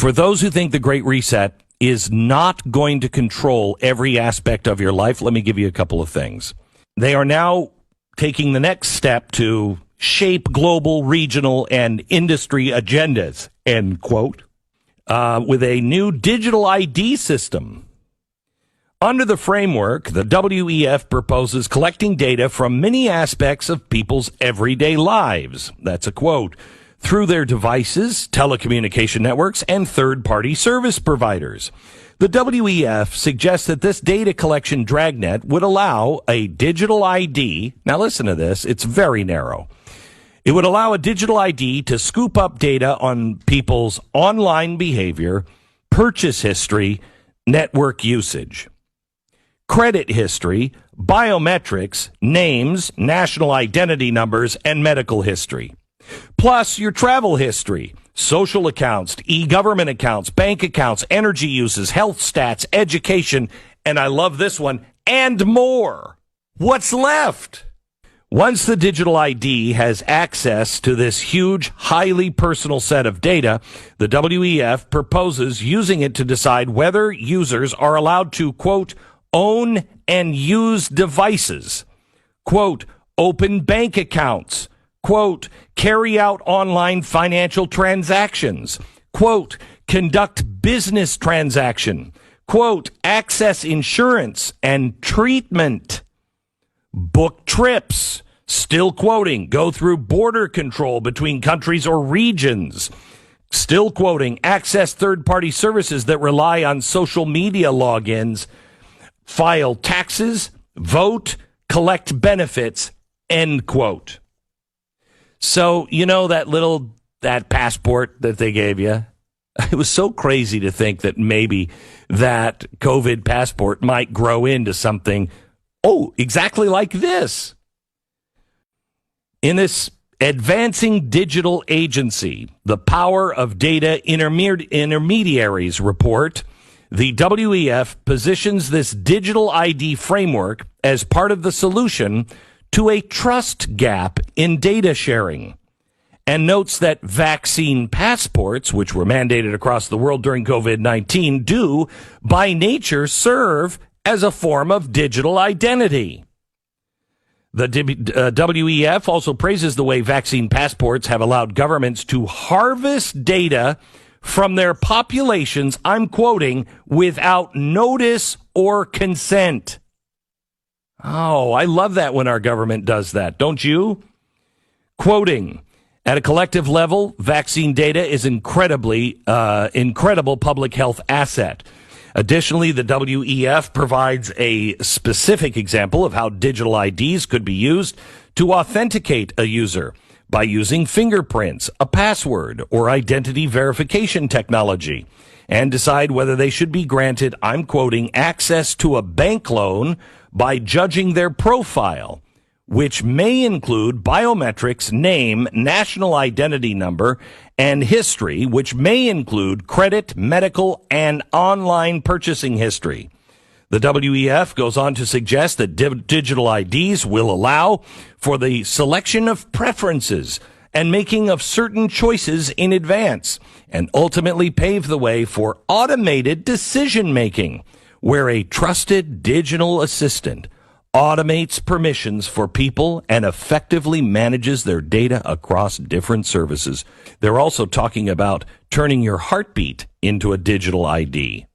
For those who think the Great Reset is not going to control every aspect of your life, let me give you a couple of things. They are now taking the next step to shape global, regional, and industry agendas, end quote, with a new digital ID system. Under the framework, the WEF proposes collecting data from many aspects of people's everyday lives. That's a quote. Through their devices, telecommunication networks, and third-party service providers. The WEF suggests that this data collection dragnet would allow a digital ID. Now listen to this. It's very narrow. It would allow a digital ID to scoop up data on people's online behavior, purchase history, network usage, credit history, biometrics, names, national identity numbers, and medical history. Plus your travel history, social accounts, e-government accounts, bank accounts, energy uses, health stats, education, and I love this one, and more. What's left? Once the digital ID has access to this huge, highly personal set of data, the WEF proposes using it to decide whether users are allowed to, quote, own and use devices, quote, open bank accounts, quote, carry out online financial transactions, quote, conduct business transaction, quote, access insurance and treatment, book trips, still quoting, go through border control between countries or regions, still quoting, access third-party services that rely on social media logins, file taxes, vote, collect benefits, end quote. So, you know that passport that they gave you? It was so crazy to think that maybe that COVID passport might grow into something, exactly like this. In this advancing digital agency, the power of data intermediaries report, the WEF positions this digital ID framework as part of the solution to a trust gap in data sharing, and notes that vaccine passports, which were mandated across the world during COVID-19, do, by nature, serve as a form of digital identity. The WEF also praises the way vaccine passports have allowed governments to harvest data from their populations, I'm quoting, without notice or consent. Oh, I love that when our government does that, don't you? Quoting, at a collective level, vaccine data is incredible public health asset. Additionally, the WEF provides a specific example of how digital IDs could be used to authenticate a user by using fingerprints, a password, or identity verification technology, and decide whether they should be granted, I'm quoting, access to a bank loan by judging their profile, which may include biometrics, name, national identity number, and history, which may include credit, medical, and online purchasing history. The WEF goes on to suggest that digital IDs will allow for the selection of preferences and making of certain choices in advance, and ultimately pave the way for automated decision-making, where a trusted digital assistant automates permissions for people and effectively manages their data across different services. They're also talking about turning your heartbeat into a digital ID.